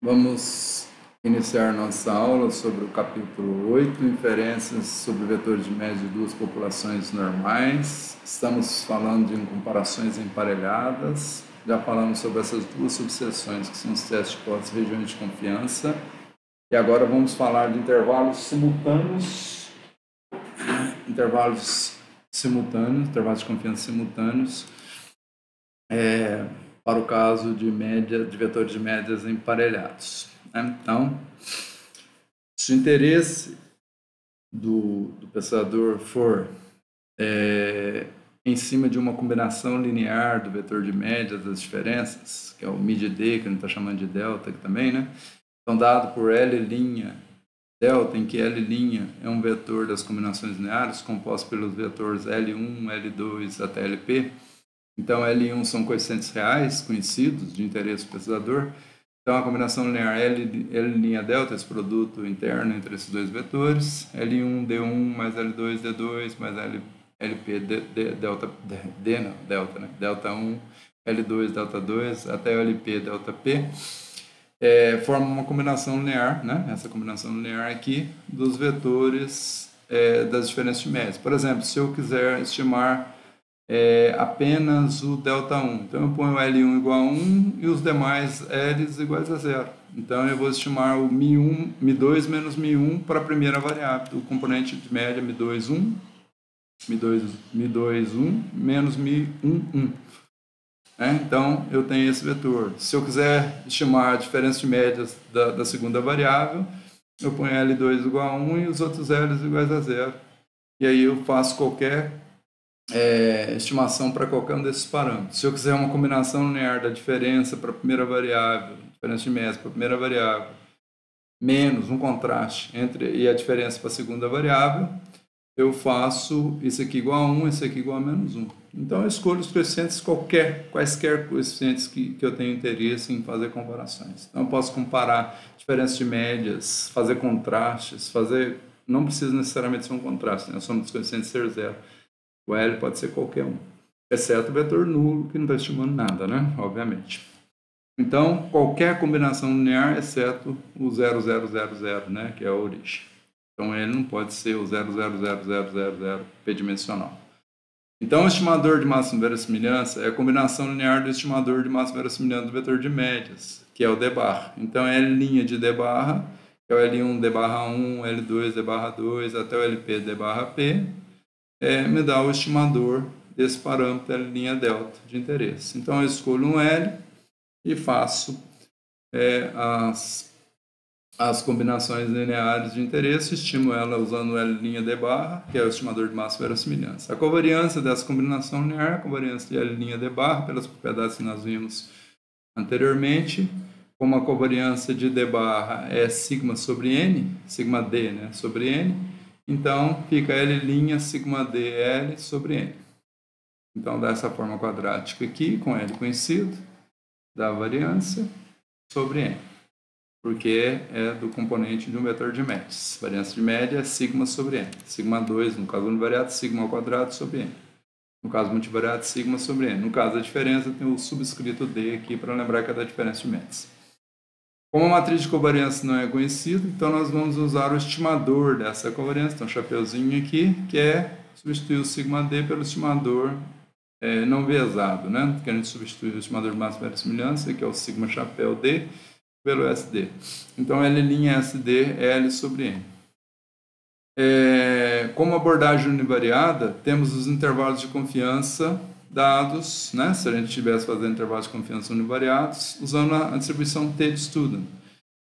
Vamos iniciar nossa aula sobre o capítulo 8, inferências sobre vetores de média de duas populações normais. Estamos falando de comparações emparelhadas. Já falamos sobre essas duas subseções, que são os testes de hipótese e regiões de confiança. E agora vamos falar de intervalos simultâneos, intervalos de confiança simultâneos, para o caso de vetores de médias emparelhados. Então, se o interesse do pesquisador for em cima de uma combinação linear do vetor de médias das diferenças, que é o mid-d, que a gente está chamando de delta aqui também, né? Então, dado por L' delta, em que L' é um vetor das combinações lineares composto pelos vetores L1, L2 até Lp. Então, L1 são coeficientes reais conhecidos de interesse do pesquisador. Então, a combinação linear L' delta, esse produto interno entre esses dois vetores, L1 D1 mais L2 D2 mais LP delta 1, L2 delta 2 até LP delta P, forma uma combinação linear, né? Essa combinação linear aqui dos vetores das diferenças de médias. Por exemplo, se eu quiser estimar apenas o delta 1. Então, eu ponho L1 igual a 1 e os demais L's iguais a 0. Então, eu vou estimar o Mi2 menos Mi1 para a primeira variável, o componente de média Mi2, 1, Mi2, 1 menos Mi1, 1. Então, eu tenho esse vetor. Se eu quiser estimar a diferença de médias da segunda variável, eu ponho L2 igual a 1 e os outros L's iguais a 0. E aí eu faço qualquer estimação para qualquer um desses parâmetros. Se eu quiser uma combinação linear da diferença para a primeira variável, diferença de média para a primeira variável, menos um contraste e a diferença para a segunda variável, eu faço isso aqui igual a 1, esse aqui igual a menos 1. Então, eu escolho os coeficientes, quaisquer coeficientes que eu tenho interesse em fazer comparações. Então, eu posso comparar diferenças de médias, fazer contrastes, não precisa necessariamente ser um contraste, né? A soma dos coeficientes ser zero. O L pode ser qualquer um, exceto o vetor nulo, que não está estimando nada, né? Obviamente. Então, qualquer combinação linear, exceto o 0, 0, 0, 0, né? Que é a origem. Então, ele não pode ser o 0, 0, 0, 0, 0, 0 p-dimensional. Então, o estimador de máxima verossimilhança é a combinação linear do estimador de máxima verossimilhança do vetor de médias, que é o d barra. Então, L' de d barra, que é o L1 d barra 1, L2 d barra 2, até o LP d barra P, me dá o estimador desse parâmetro L' delta de interesse. Então, eu escolho um L e faço as combinações lineares de interesse, estimo ela usando o L' d barra, que é o estimador de máxima verossimilhança. A covariância dessa combinação linear é a covariância de L' d barra, pelas propriedades que nós vimos anteriormente. Como a covariância de d barra é sigma sobre n, sigma d, né, sobre n, então fica L' sigma d L sobre n. Então, dá essa forma quadrática aqui, com L conhecido, da variância sobre n, porque é do componente de um vetor de médias. Variância de média é sigma sobre n. Sigma 2, no caso univariado, sigma ao quadrado sobre n. No caso multivariado, sigma sobre n. No caso da diferença, tem o subscrito d aqui, para lembrar que é da diferença de médias. Como a matriz de covariância não é conhecida, então nós vamos usar o estimador dessa covariância, então chapeuzinho aqui, que é substituir o sigma d pelo estimador não viesado, né? Que a gente substitui o estimador de máxima verossimilhança, que é o sigma chapéu d, pelo SD. Então, L' SD é L sobre n. Como abordagem univariada, temos os intervalos de confiança dados, né? Se a gente estivesse fazendo intervalos de confiança univariados, usando a distribuição T de Student.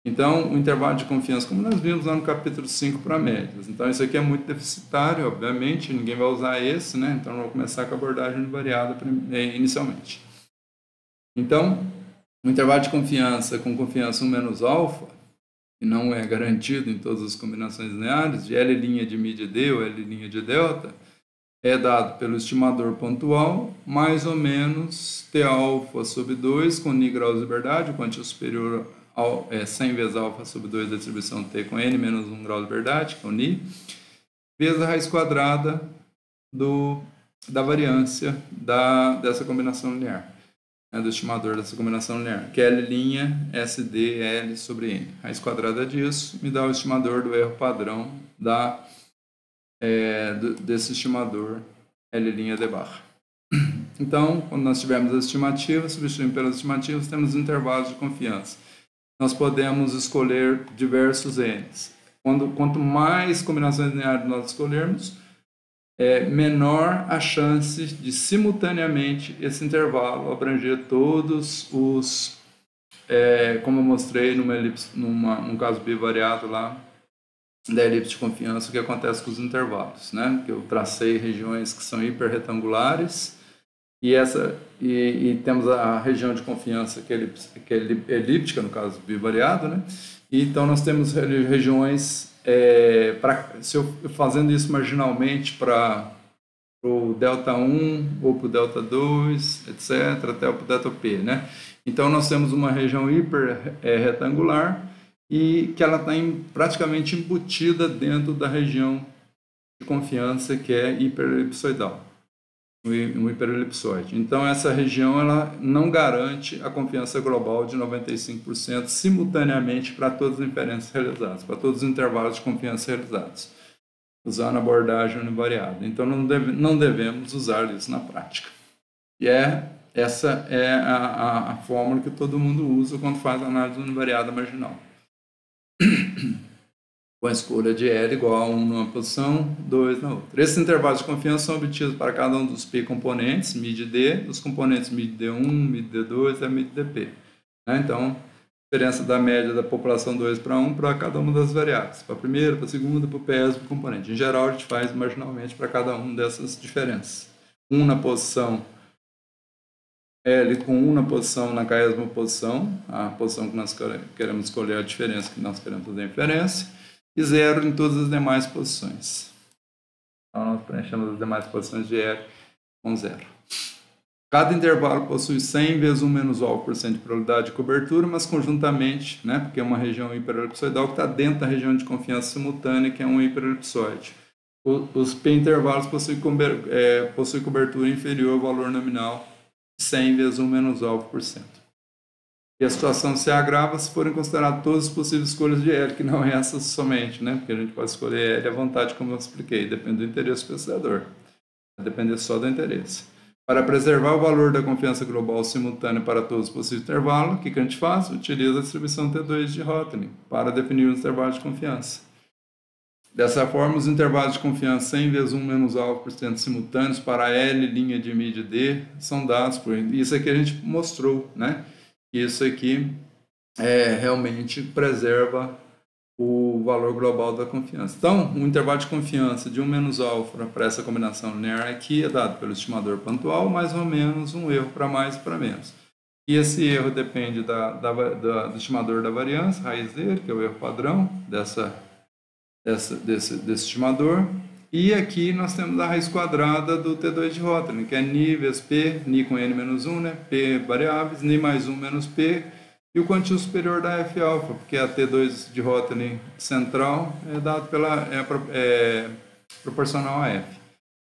Então, o intervalo de confiança, como nós vimos lá no capítulo 5 para médias. Então, isso aqui é muito deficitário, obviamente, ninguém vai usar esse, né? Então, eu vou começar com a abordagem univariada inicialmente. Então, o intervalo de confiança com confiança 1 menos alfa, que não é garantido em todas as combinações lineares, de L' de mid d ou L' de delta, é dado pelo estimador pontual, mais ou menos T alfa sobre 2 com Ni graus de liberdade, o quantio superior 100 vezes alfa sobre 2 da distribuição T com N menos 1 grau de liberdade, que é o Ni, vezes a raiz quadrada da variância dessa combinação linear. do estimador dessa combinação linear, que é L' SD L sobre N. Raiz quadrada disso me dá o estimador do erro padrão desse estimador L' D barra. Então, quando nós tivermos as estimativas, substituindo pelas estimativas, temos intervalos de confiança. Nós podemos escolher diversos N's. Quanto mais combinações lineares nós escolhermos, menor a chance de simultaneamente esse intervalo abranger todos os, como eu mostrei num caso bivariado lá, da elipse de confiança, o que acontece com os intervalos, né? Que eu tracei regiões que são hiperretangulares e temos a região de confiança que é elíptica, no caso bivariado, né? E então nós temos regiões, se eu fazendo isso marginalmente para o ΔI ou para o ΔII, etc., até o ΔP, né? Então nós temos uma região hiperretangular e que ela está praticamente embutida dentro da região de confiança que é hiperelipsoidal, um hiperelipsoide. Então essa região ela não garante a confiança global de 95% simultaneamente para todas as inferências realizadas, para todos os intervalos de confiança realizados, usando a abordagem univariada. Então não devemos usar isso na prática. E essa é a fórmula que todo mundo usa quando faz análise univariada marginal. Com a escolha de L igual a 1 numa posição, 2 na outra. Esses intervalos de confiança são obtidos para cada um dos P componentes, MID D, dos componentes MID D1, MID D2 e MID DP. Então, diferença da média da população 2 para 1 para cada uma das variáveis, para a primeira, para a segunda, para o PS componente. Em geral, a gente faz marginalmente para cada uma dessas diferenças. 1 na posição L com 1 na posição na késima posição, a posição que nós queremos escolher, a diferença que nós queremos fazer a inferência, e 0 em todas as demais posições. Então, nós preenchemos as demais posições de L com 0. Cada intervalo possui 100 vezes 1 menos O% de probabilidade de cobertura, mas conjuntamente, né, porque é uma região hiperelipsoidal que está dentro da região de confiança simultânea, que é um hiperelipsoide. Os P intervalos possuem cobertura inferior ao valor nominal 100 vezes 1 menos O%. E a situação se agrava se forem consideradas todas as possíveis escolhas de L, que não é essa somente, né? Porque a gente pode escolher L à vontade, como eu expliquei, depende do interesse do pesquisador. Vai depender só do interesse. Para preservar o valor da confiança global simultânea para todos os possíveis intervalos, o que a gente faz? Utiliza a distribuição T2 de Rotling para definir os intervalos de confiança. Dessa forma, os intervalos de confiança 100 vezes 1 menos O% simultâneos para L' de MID D são dados por isso aqui a gente mostrou, né? Isso aqui realmente preserva o valor global da confiança. Então, o intervalo de confiança de 1 menos alfa para essa combinação linear aqui é dado pelo estimador pontual, mais ou menos um erro para mais e para menos. E esse erro depende do estimador da variância, raiz dele, que é o erro padrão desse estimador. E aqui nós temos a raiz quadrada do T2 de Rotling, que é Ni vezes P, Ni com N menos 1, né? P variáveis, Ni mais 1 menos P, e o quantio superior da F alfa, porque a T2 de Rotling central é dado proporcional a F.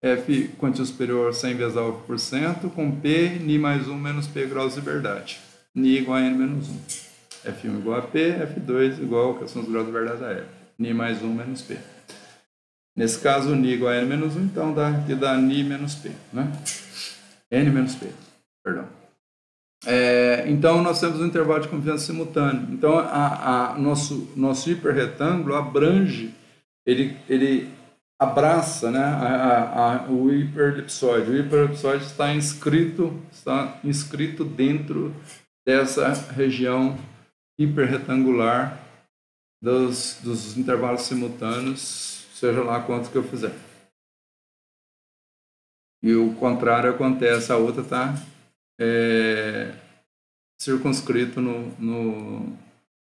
F quantio superior 100 vezes alfa%, com P, Ni mais 1 menos P graus de liberdade. Ni igual a N menos 1. F1 igual a P, F2 igual, que são os graus de liberdade da F. Ni mais 1 menos P. Nesse caso, o Ni igual a N menos 1, então dá Ni menos P, né? N menos P, perdão. Então, nós temos um intervalo de confiança simultâneo. Então, nosso hiperretângulo abrange, ele abraça, né, o hiperelipsoide. O hiperelipsoide está inscrito dentro dessa região hiperretangular dos intervalos simultâneos, seja lá quanto que eu fizer. E o contrário acontece, a outra está circunscrito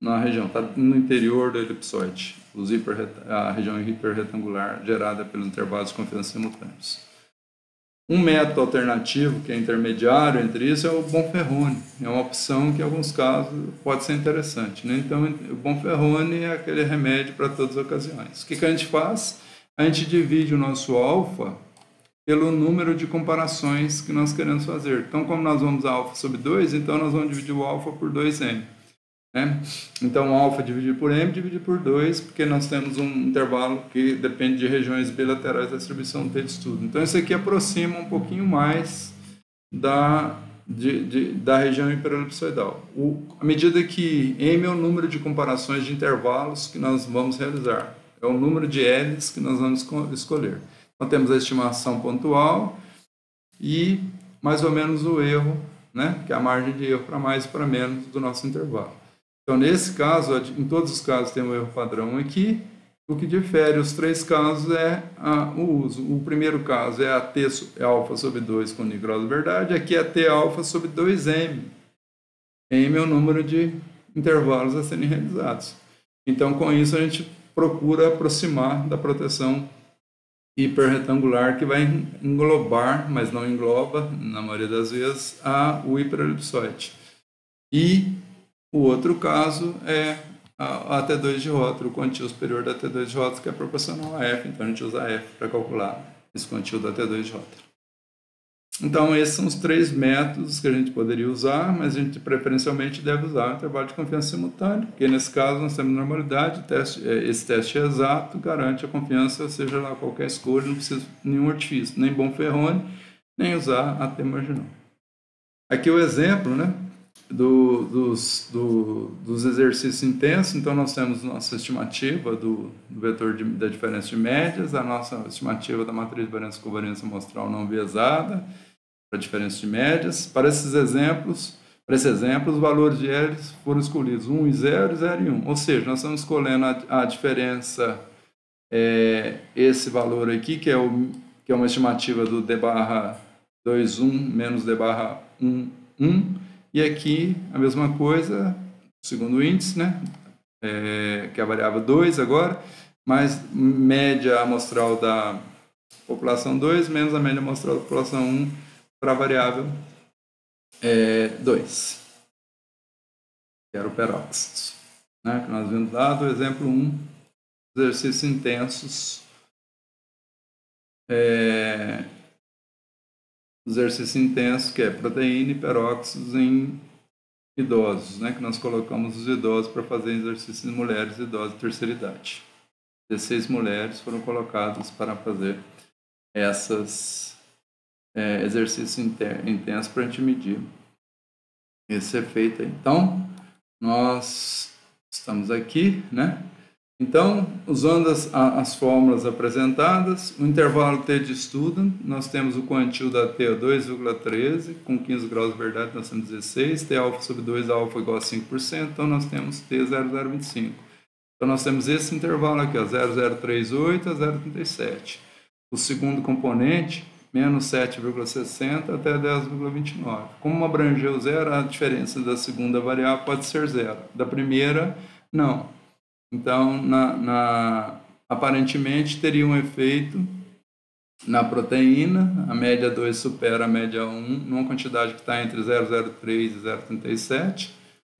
na região, está no interior do elipsoide, a região hiperretangular gerada pelos intervalos de confiança simultâneos. Um método alternativo, que é intermediário entre isso, é o Bonferroni. É uma opção que, em alguns casos, pode ser interessante, né? Então, o Bonferroni é aquele remédio para todas as ocasiões. O que a gente faz? A gente divide o nosso alfa pelo número de comparações que nós queremos fazer. Então, como nós vamos a alfa sobre 2, então nós vamos dividir o alfa por 2m. Né? Então, alfa dividido por m, dividido por 2, porque nós temos um intervalo que depende de regiões bilaterais da distribuição T de estudo. Então, isso aqui aproxima um pouquinho mais da região hiperelipsoidal. À medida que m é o número de comparações de intervalos que nós vamos realizar, é o número de L's que nós vamos escolher. Então, temos a estimação pontual e mais ou menos o erro, né? Que é a margem de erro para mais e para menos do nosso intervalo. Então, nesse caso, em todos os casos tem um erro padrão aqui. O que difere os três casos é o uso. O primeiro caso é a T alfa sobre 2 com grau de verdade. Aqui é a T alfa sobre 2m. M é o número de intervalos a serem realizados. Então, com isso, a gente procura aproximar da proteção hiperretangular, que vai englobar, mas não engloba, na maioria das vezes, o hiperelipsoide. E o outro caso é a T2 de rótulo, o quantio superior da T2 de rótulo, que é proporcional a F. Então, a gente usa F para calcular esse quantio da T2 de rótulo. Então, esses são os três métodos que a gente poderia usar, mas a gente preferencialmente deve usar o intervalo de confiança simultâneo, porque nesse caso nós temos normalidade, esse teste é exato, garante a confiança, seja lá qualquer escolha, não precisa de nenhum artifício, nem Bonferroni, nem usar a T marginal. Aqui o exemplo, né, dos exercícios intensos. Então, nós temos nossa estimativa do vetor da diferença de médias, a nossa estimativa da matriz de variância e covariância amostral não viesada, para a diferença de médias. Para esses exemplos, os valores de L foram escolhidos 1 e 0, 0 e 1. Ou seja, nós estamos escolhendo a diferença, esse valor aqui, que é uma estimativa do D barra 2, 1 menos D barra 1, 1. E aqui a mesma coisa, segundo índice, né? Que é a variável 2 agora, mais média amostral da população 2 menos a média amostral da população 1 para a variável 2, que era o peróxido. Né? Que nós vimos lá do exemplo 1, exercícios intensos. Exercício intenso, que é proteína e peróxidos em idosos, né? Que nós colocamos os idosos para fazer exercícios em mulheres idosas de terceira idade. 16 mulheres foram colocadas para fazer esses exercícios intensos para a gente medir esse efeito aí. Então, nós estamos aqui, né? Então, usando as fórmulas apresentadas, o intervalo T de estudo, nós temos o quantio da T a 2,13, com 15 graus de verdade nós temos 16, T alfa sobre 2 alfa igual a 5%, então nós temos T 0,025. Então, nós temos esse intervalo aqui, ó, 0,038 a 0,37. O segundo componente, menos 7,60 até 10,29. Como abrangeu zero, a diferença da segunda variável pode ser zero. Da primeira, não. Então, aparentemente, teria um efeito na proteína, a média 2 supera a média 1, numa quantidade que está entre 0,03 e 0,37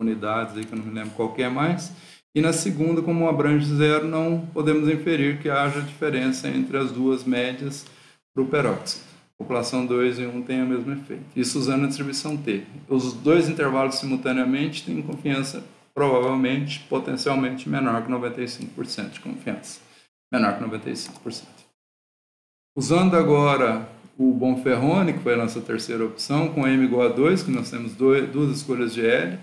unidades, aí que eu não me lembro qual que é mais. E na segunda, como abrange zero, não podemos inferir que haja diferença entre as duas médias para o peróxido. População 2 e 1 tem o mesmo efeito. Isso usando a distribuição T. Os dois intervalos simultaneamente têm confiança provavelmente, potencialmente menor que 95% de confiança. Menor que 95%. Usando agora o Bonferroni, que foi a nossa terceira opção, com M igual a 2, que nós temos duas escolhas de L.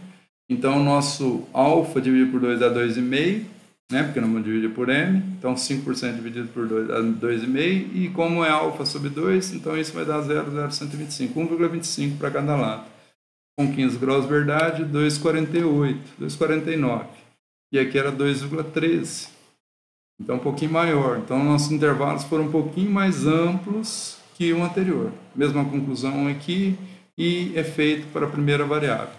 Então, o nosso alfa dividido por 2 dá 2,5, né? Porque não vamos dividir por M. Então, 5% dividido por 2 dá 2,5. E como é alfa sobre 2, então isso vai dar 0,125. 1,25 para cada lado. Com 15 graus de verdade, 2,48, 2,49. E aqui era 2,13. Então, um pouquinho maior. Então, nossos intervalos foram um pouquinho mais amplos que o anterior. Mesma conclusão aqui e efeito para a primeira variável.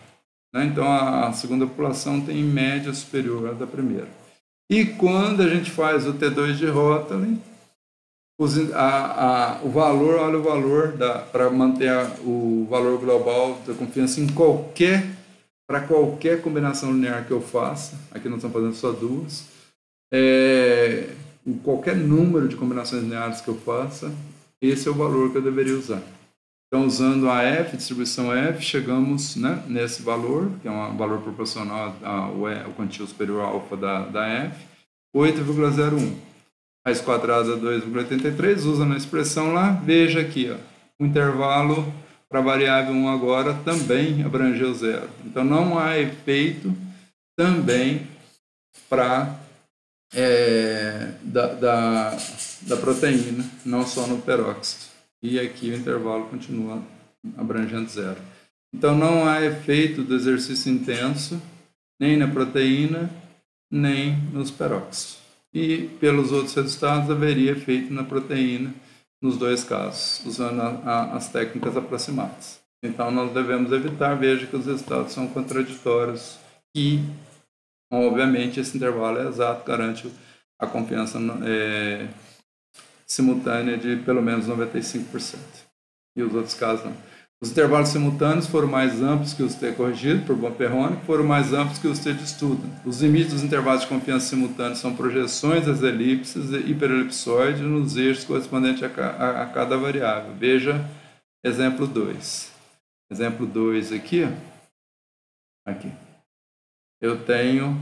Né? Então, a segunda população tem média superior à da primeira. E quando a gente faz o T2 de Rotary, o valor, olha o valor para manter o valor global da confiança para qualquer combinação linear que eu faça. Aqui nós estamos fazendo só duas. Qualquer número de combinações lineares que eu faça, esse é o valor que eu deveria usar. Então, usando a F, distribuição F, chegamos, né, nesse valor, que é um valor proporcional ao quantio superior alfa da F, 8,01. Raiz quadrada 2,83, usa na expressão lá, veja aqui, ó, o intervalo para a variável 1 agora também abrangeu zero. Então, não há efeito também para da proteína, não só no peróxido. E aqui o intervalo continua abrangendo zero. Então, não há efeito do exercício intenso, nem na proteína, nem nos peróxidos. E, pelos outros resultados, haveria efeito na proteína nos dois casos, usando as técnicas aproximadas. Então, nós devemos evitar, veja que os resultados são contraditórios e, obviamente, esse intervalo é exato, garante a confiança simultânea de pelo menos 95%. E os outros casos não. Os intervalos simultâneos foram mais amplos que os T corrigidos por Bonferroni, foram mais amplos que os T de estudo. Os limites dos intervalos de confiança simultâneos são projeções das elipses e hiperelipsoides nos eixos correspondentes a cada variável. Veja exemplo 2. Exemplo 2 aqui. Aqui. Eu tenho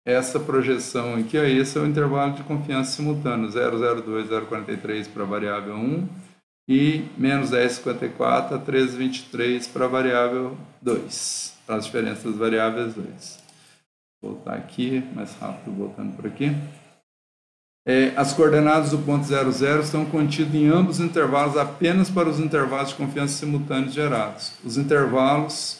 essa projeção aqui, ó, esse é o intervalo de confiança simultâneo, 0,02, 0,43 para a variável 1 e menos 10,54 a 13,23 para a variável 2, para as diferenças das variáveis 2. Vou voltar aqui, mais rápido, voltando por aqui. As coordenadas do ponto 00 estão contidas em ambos os intervalos apenas para os intervalos de confiança simultâneos gerados. Os intervalos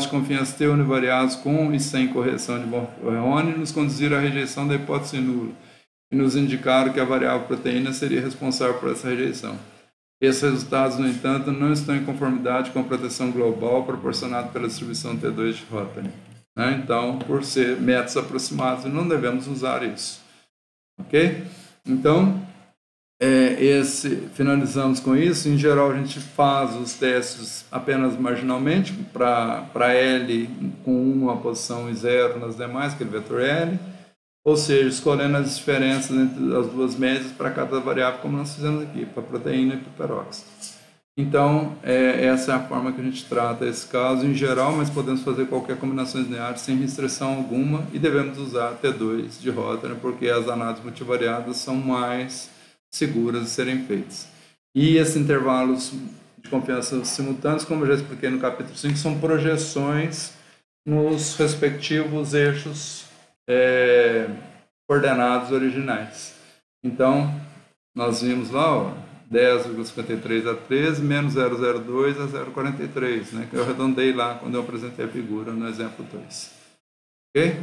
de confiança T univariados com e sem correção de Bonferroni nos conduziram à rejeição da hipótese nula e nos indicaram que a variável proteína seria responsável por essa rejeição. Esses resultados, no entanto, não estão em conformidade com a proteção global proporcionada pela distribuição T2 de Rotary. Então, por ser métodos aproximados, não devemos usar isso. Ok? Então, finalizamos com isso. Em geral, a gente faz os testes apenas marginalmente, para L com 1 a posição e 0 nas demais, aquele vetor L, ou seja, escolhendo as diferenças entre as duas médias para cada variável, como nós fizemos aqui, para a proteína e para o peróxido. Então, essa é a forma que a gente trata esse caso em geral, mas podemos fazer qualquer combinação linear sem restrição alguma e devemos usar T2 de Rotary, porque as análises multivariadas são mais seguras de serem feitas. E esses intervalos de confiança simultâneos, como eu já expliquei no capítulo 5, são projeções nos respectivos eixos coordenados originais. Então, nós vimos lá, ó, 10,53 a 13, menos 0,02 a 0,43, né, que eu arredondei lá quando eu apresentei a figura no exemplo 2. Ok?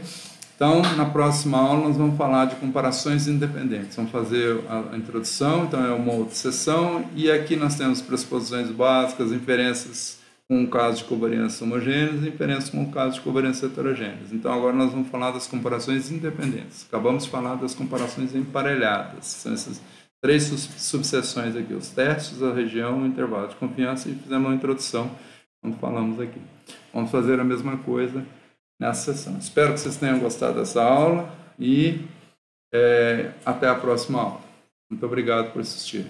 Então, na próxima aula, nós vamos falar de comparações independentes. Vamos fazer a introdução, então é uma outra sessão, e aqui nós temos pressuposições básicas, inferências com o caso de covariâncias homogêneas e inferências com o caso de covariâncias heterogêneas. Então, agora nós vamos falar das comparações independentes. Acabamos de falar das comparações emparelhadas. São essas 3 subseções aqui, os testes, a região, o intervalo de confiança, e fizemos uma introdução, como falamos aqui. Vamos fazer a mesma coisa nessa sessão. Espero que vocês tenham gostado dessa aula e até a próxima aula. Muito obrigado por assistir.